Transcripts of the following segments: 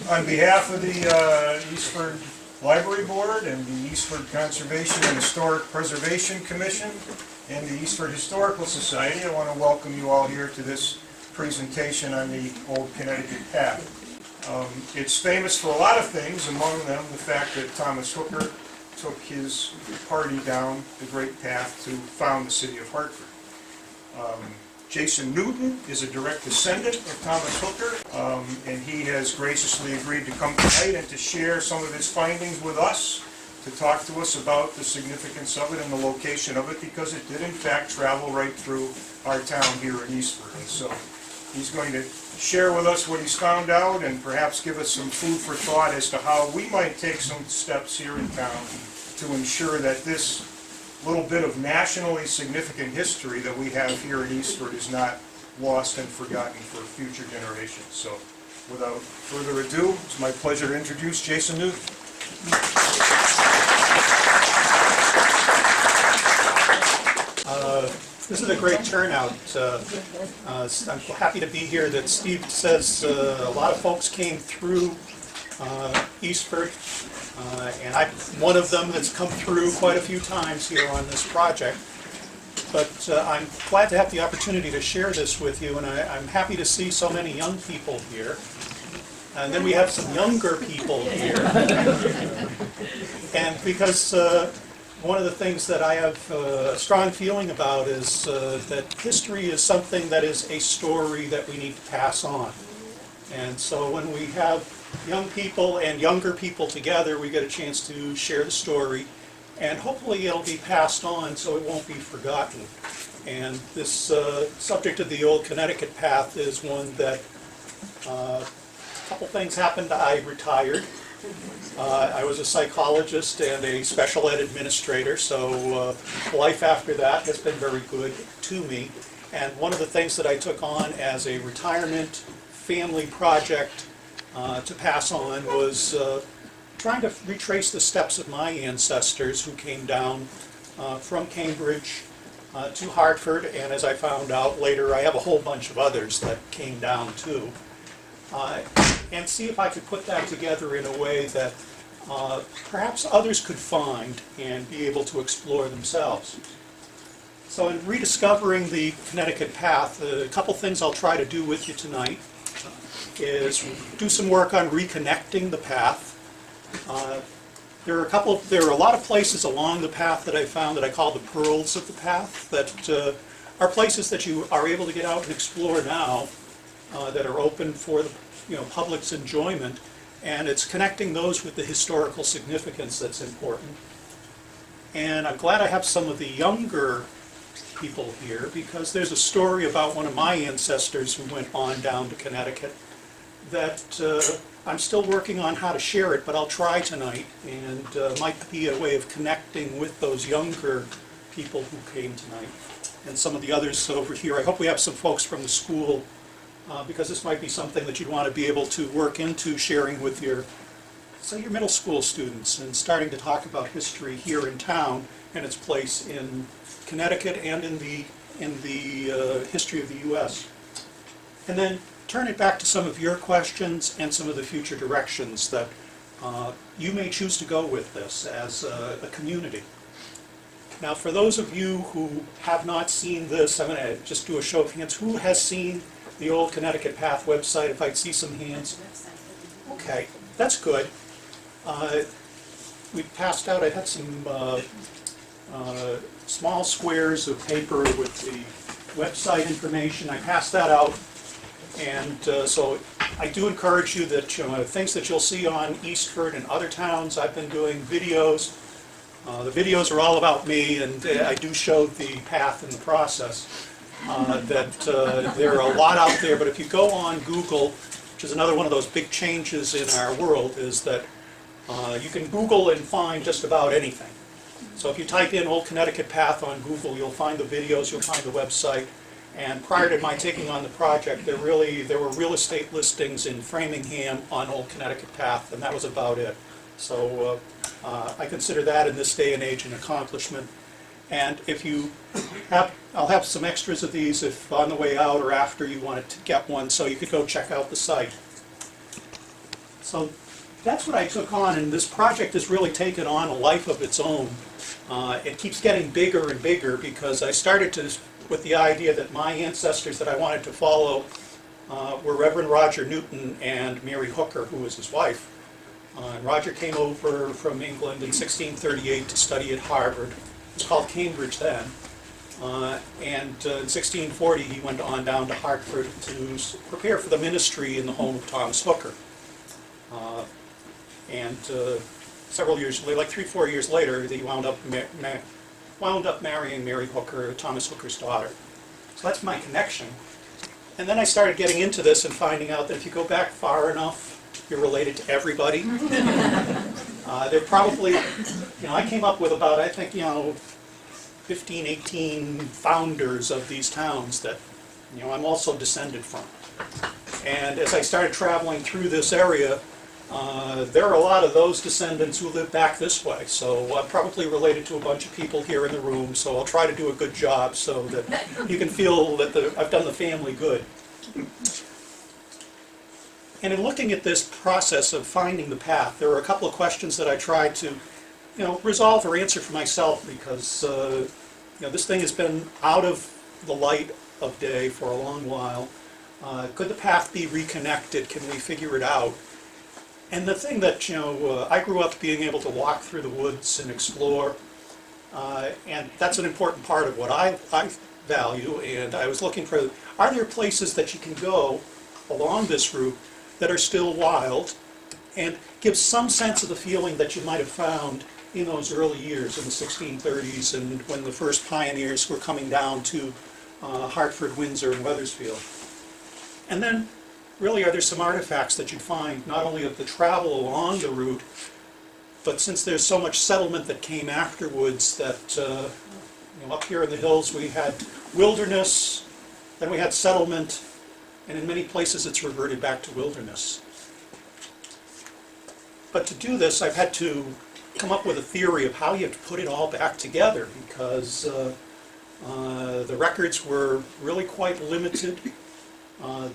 On behalf of the Eastford Library Board and the Eastford Conservation and Historic Preservation Commission and the Eastford Historical Society, I want to welcome you all here to this presentation on the Old Connecticut Path. It's famous for a lot of things, among them the fact that Thomas Hooker took his party down the great path to found the city of Hartford. Jason Newton is a direct descendant of Thomas Hooker, and he has graciously agreed to come tonight and to share some of his findings with us, to talk to us about the significance of it and the location of it, because it did in fact travel right through our town here in Eastford. And so he's going to share with us what he's found out and perhaps give us some food for thought as to how we might take some steps here in town to ensure that this little bit of nationally significant history that we have here in Eastford is not lost and forgotten for future generations. So without further ado, it's my pleasure to introduce Jason Newton. This is a great turnout. I'm happy to be here. That Steve says a lot of folks came through Eastford, and I'm one of them that's come through quite a few times here on this project. But I'm glad to have the opportunity to share this with you, and I'm happy to see so many young people here. And then we have some younger people here. And because one of the things that I have a strong feeling about is that history is something that is a story that we need to pass on. And so when we have young people and younger people together, we get a chance to share the story, and hopefully it'll be passed on so it won't be forgotten. And this subject of the Old Connecticut Path is one that a couple things happened. I retired. I was a psychologist and a special ed administrator, so life after that has been very good to me. And one of the things that I took on as a retirement family project to pass on was trying to retrace the steps of my ancestors who came down from Cambridge to Hartford, and as I found out later, I have a whole bunch of others that came down too. And see if I could put that together in a way that perhaps others could find and be able to explore themselves. So in Rediscovering the Connecticut Path, a couple things I'll try to do with you tonight is do some work on reconnecting the path. There are a lot of places along the path that I found that I call the pearls of the path, that are places that you are able to get out and explore now, that are open for the public's enjoyment, and it's connecting those with the historical significance that's important. And I'm glad I have some of the younger people here, because there's a story about one of my ancestors who went on down to Connecticut that I'm still working on how to share it, but I'll try tonight, and might be a way of connecting with those younger people who came tonight and some of the others over here. I hope we have some folks from the school, because this might be something that you'd want to be able to work into sharing with your middle school students and starting to talk about history here in town and its place in Connecticut and in the history of the U.S. And then turn it back to some of your questions and some of the future directions that you may choose to go with this as a community. Now, for those of you who have not seen this, I'm going to just do a show of hands. Who has seen the Old Connecticut Path website? If I'd see some hands. Okay, that's good. We passed out, I had some small squares of paper with the website information. I passed that out. And so I do encourage you that things that you'll see on Eastford and other towns, I've been doing videos. The videos are all about me, and I do show the path in the process. There are a lot out there, but if you go on Google, which is another one of those big changes in our world, is that you can Google and find just about anything. So if you type in Old Connecticut Path on Google, you'll find the videos, you'll find the website. And prior to my taking on the project, there were real estate listings in Framingham on Old Connecticut Path, and that was about it. So I consider that in this day and age an accomplishment. And if you have, I'll have some extras of these if on the way out or after you wanted to get one, so you could go check out the site. So that's what I took on, and this project has really taken on a life of its own. It keeps getting bigger and bigger because I started with the idea that my ancestors that I wanted to follow were Reverend Roger Newton and Mary Hooker, who was his wife. Roger came over from England in 1638 to study at Harvard. It was called Cambridge then. And in 1640 he went on down to Hartford to prepare for the ministry in the home of Thomas Hooker. And several years later, like 3-4 years later, he wound up marrying Mary Hooker, Thomas Hooker's daughter. So that's my connection. And then I started getting into this and finding out that if you go back far enough, you're related to everybody. They're probably, I came up with about, I think, 15, 18 founders of these towns that, I'm also descended from. And as I started traveling through this area, there are a lot of those descendants who live back this way. So I'm probably related to a bunch of people here in the room, so I'll try to do a good job so that you can feel that I've done the family good. And in looking at this process of finding the path, there are a couple of questions that I tried to, resolve or answer for myself because, this thing has been out of the light of day for a long while. Could the path be reconnected? Can we figure it out? And the thing that, I grew up being able to walk through the woods and explore, and that's an important part of what I value, and I was looking for, are there places that you can go along this route that are still wild and give some sense of the feeling that you might have found in those early years in the 1630s and when the first pioneers were coming down to Hartford, Windsor, and Wethersfield. And then, really, are there some artifacts that you'd find not only of the travel along the route, but since there's so much settlement that came afterwards that, up here in the hills we had wilderness, then we had settlement, and in many places it's reverted back to wilderness. But to do this, I've had to come up with a theory of how you have to put it all back together because the records were really quite limited.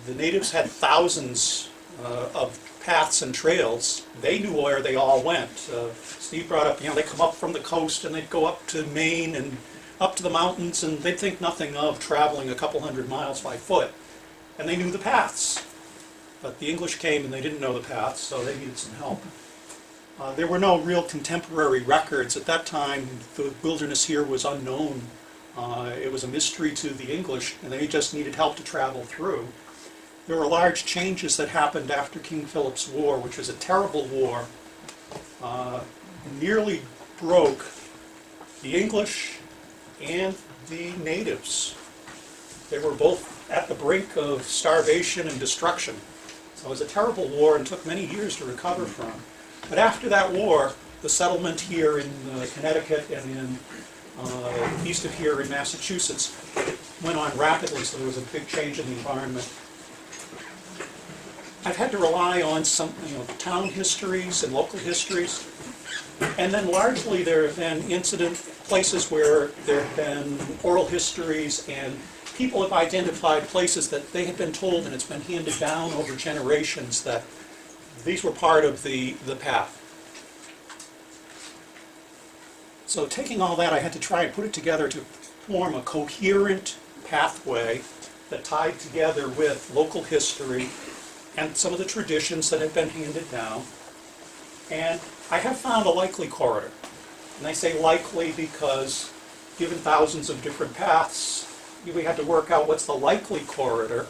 The natives had thousands of paths and trails. They knew where they all went. Steve brought up, they come up from the coast and they'd go up to Maine and up to the mountains, and they'd think nothing of traveling a couple hundred miles by foot. And they knew the paths. But the English came and they didn't know the paths, so they needed some help. There were no real contemporary records. At that time, the wilderness here was unknown. It was a mystery to the English, and they just needed help to travel through. There were large changes that happened after King Philip's War, which was a terrible war. Nearly broke the English and the natives. They were both at the brink of starvation and destruction. So it was a terrible war and took many years to recover from. But after that war, the settlement here in Connecticut and in east of here in Massachusetts went on rapidly, so there was a big change in the environment. I've had to rely on some town histories and local histories, and then largely there have been places where there have been oral histories and people have identified places that they have been told and it's been handed down over generations that these were part of the path. So taking all that, I had to try and put it together to form a coherent pathway that tied together with local history and some of the traditions that have been handed down. And I have found a likely corridor. And I say likely because given thousands of different paths, we had to work out what's the likely corridor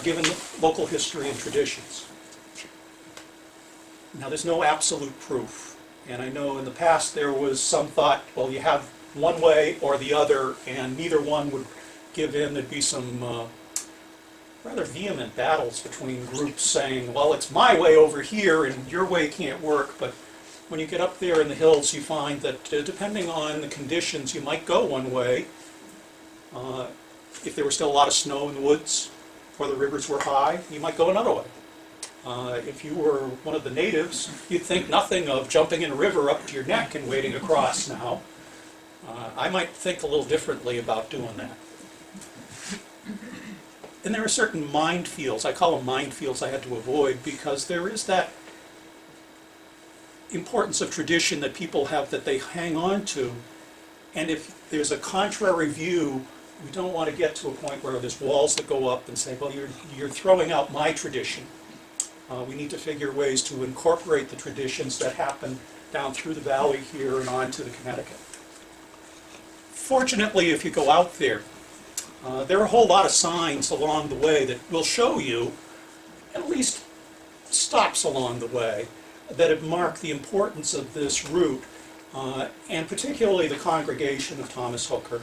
given local history and traditions. Now there's no absolute proof. And I know in the past there was some thought, well, you have one way or the other, and neither one would give in. There'd be some rather vehement battles between groups saying, well, it's my way over here and your way can't work. But when you get up there in the hills, you find that depending on the conditions, you might go one way. If there was still a lot of snow in the woods or the rivers were high, you might go another way. If you were one of the natives, you'd think nothing of jumping in a river up to your neck and wading across now. I might think a little differently about doing that. And there are certain minefields, I call them minefields, I had to avoid because there is that importance of tradition that people have that they hang on to. And if there's a contrary view, we don't want to get to a point where there's walls that go up and say, well, you're throwing out my tradition. We need to figure ways to incorporate the traditions that happen down through the valley here and onto the Connecticut. Fortunately, if you go out there, there are a whole lot of signs along the way that will show you, at least stops along the way, that have marked the importance of this route, and particularly the congregation of Thomas Hooker.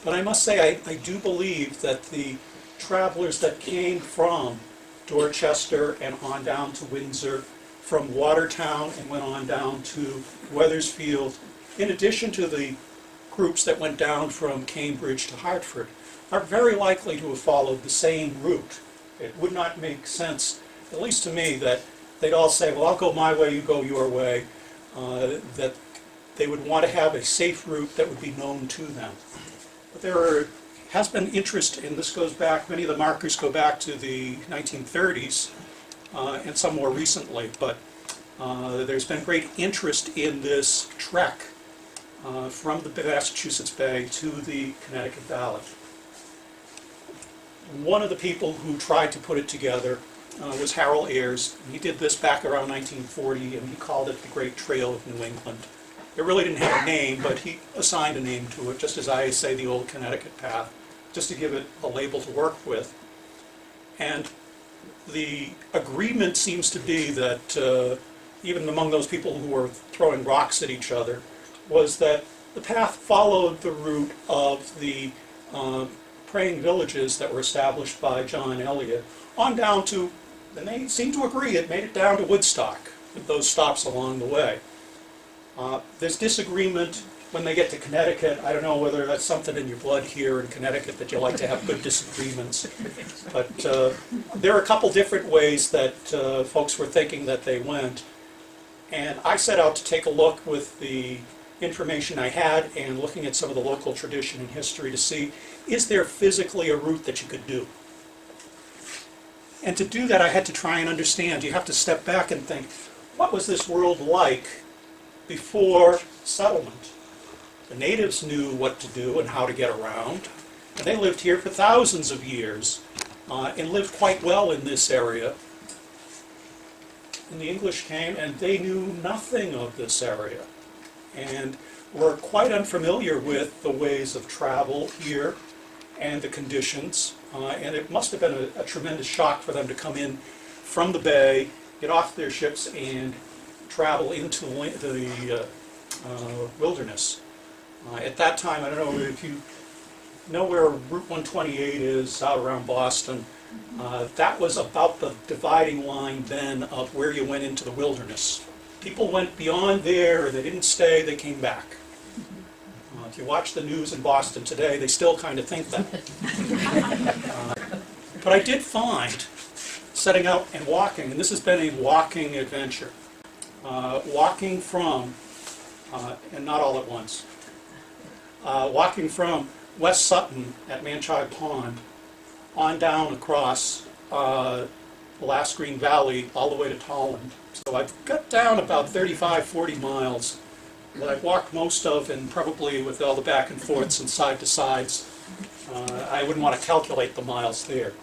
But I must say, I do believe that the travelers that came from Dorchester and on down to Windsor, from Watertown and went on down to Wethersfield, in addition to the groups that went down from Cambridge to Hartford, are very likely to have followed the same route. It would not make sense, at least to me, that they'd all say, well, I'll go my way, you go your way, that they would want to have a safe route that would be known to them. But has been interest, and this goes back, many of the markers go back to the 1930s, and some more recently, but there's been great interest in this trek from the Massachusetts Bay to the Connecticut Valley. One of the people who tried to put it together was Harold Ayres. He did this back around 1940, and he called it the Great Trail of New England. It really didn't have a name, but he assigned a name to it, just as I say the Old Connecticut Path, just to give it a label to work with. And the agreement seems to be that, even among those people who were throwing rocks at each other, was that the path followed the route of the praying villages that were established by John Eliot on down to, and they seem to agree, it made it down to Woodstock with those stops along the way. There's disagreement when they get to Connecticut. I don't know whether that's something in your blood here in Connecticut that you like to have good disagreements, but there are a couple different ways that folks were thinking that they went, and I set out to take a look with the information I had and looking at some of the local tradition and history to see, is there physically a route that you could do? And to do that, I had to try and understand. You have to step back and think, what was this world like before settlement? The natives knew what to do and how to get around. And they lived here for thousands of years and lived quite well in this area. And the English came and they knew nothing of this area and were quite unfamiliar with the ways of travel here and the conditions. And it must have been a tremendous shock for them to come in from the bay, get off their ships, and travel into the wilderness. At that time, I don't know if you know where Route 128 is, out around Boston. That was about the dividing line then of where you went into the wilderness. People went beyond there, they didn't stay, they came back. If you watch the news in Boston today, they still kind of think that. But I did find, setting out and walking, and this has been a walking adventure, walking from, and not all at once, walking from West Sutton at Manchide Pond on down across the Last Green Valley all the way to Tolland. So I've got down about 35, 40 miles that I've walked most of, and probably with all the back and forths and side to sides, I wouldn't want to calculate the miles there.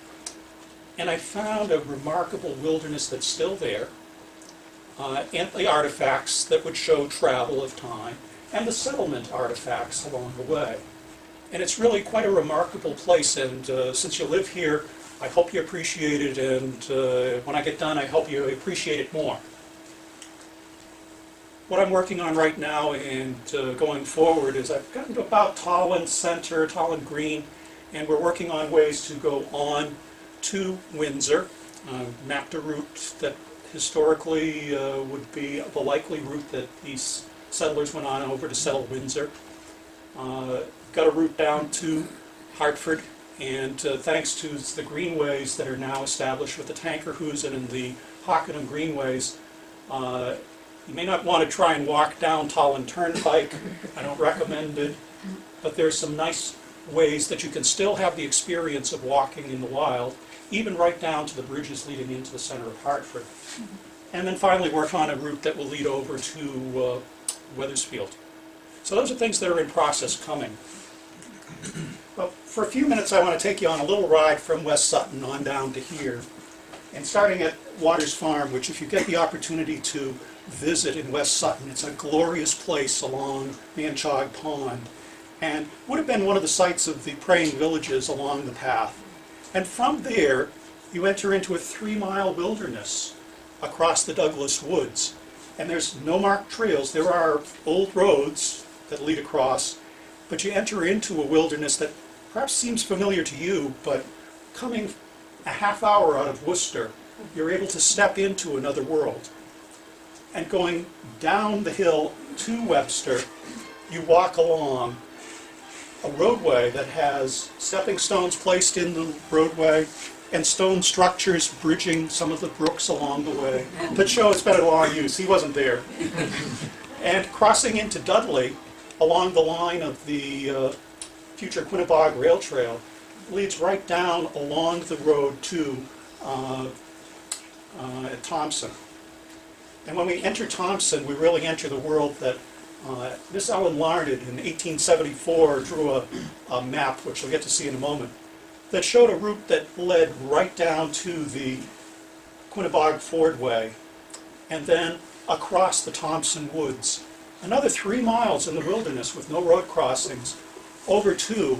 And I found a remarkable wilderness that's still there, and the artifacts that would show travel of time, and the settlement artifacts along the way. And it's really quite a remarkable place, and since you live here, I hope you appreciate it, and when I get done, I hope you appreciate it more. What I'm working on right now and going forward is I've gotten to about Tolland Center, Tolland Green, and we're working on ways to go on to Windsor, mapped a route that historically would be the likely route that these settlers went on over to settle Windsor. Got a route down to Hartford, and thanks to the greenways that are now established with the Tankerhusen and the Hockenham greenways, you may not want to try and walk down Tolland Turnpike. I don't recommend it, but there's some nice ways that you can still have the experience of walking in the wild, even right down to the bridges leading into the center of Hartford. and then finally work on a route that will lead over to Wethersfield. So those are things that are in process coming. Well, for a few minutes I want to take you on a little ride from West Sutton on down to here. And starting at Waters Farm, which if you get the opportunity to visit in West Sutton, it's a glorious place along Manchog Pond, and would have been one of the sites of the praying villages along the path. And from there, you enter into a 3-mile wilderness across the Douglas Woods. And there's no marked trails. There are old roads that lead across, but you enter into a wilderness that perhaps seems familiar to you, but coming a half hour out of Worcester, you're able to step into another world. And going down the hill to Webster, you walk along a roadway that has stepping stones placed in the roadway and stone structures bridging some of the brooks along the way that show it's been a long use. He wasn't there. And crossing into Dudley along the line of the future Quinnebog Rail Trail leads right down along the road to Thompson. And when we enter Thompson, we really enter the world that Miss Ellen Larned in 1874 drew a map, which we'll get to see in a moment, that showed a route that led right down to the Quinnebog Fordway and then across the Thompson Woods. Another 3 miles in the wilderness with no road crossings over to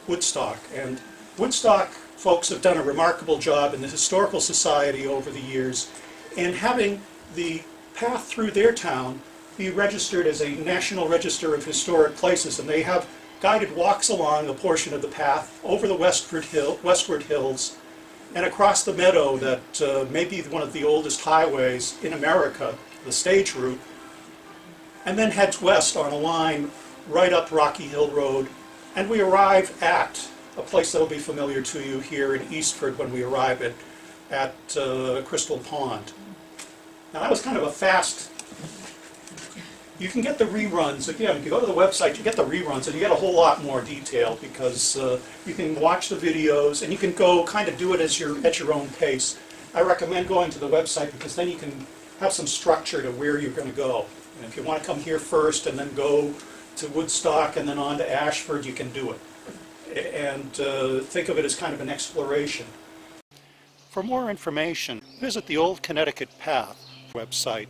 Woodstock. And Woodstock folks have done a remarkable job in the Historical Society over the years in having the path through their town be registered as a National Register of Historic Places, and they have guided walks along a portion of the path over the westward hills and across the meadow that may be one of the oldest highways in America, the stage route, and then heads west on a line right up Rocky Hill Road, and we arrive at a place that will be familiar to you here in Eastford when we arrive at Crystal Pond. Now that was kind of a fast. You can get the reruns, again, if you go to the website, you get the reruns, and you get a whole lot more detail because you can watch the videos, and you can go kind of do it at your own pace. I recommend going to the website because then you can have some structure to where you're going to go. And if you want to come here first and then go to Woodstock and then on to Ashford, you can do it. And think of it as kind of an exploration. For more information, visit the Old Connecticut Path website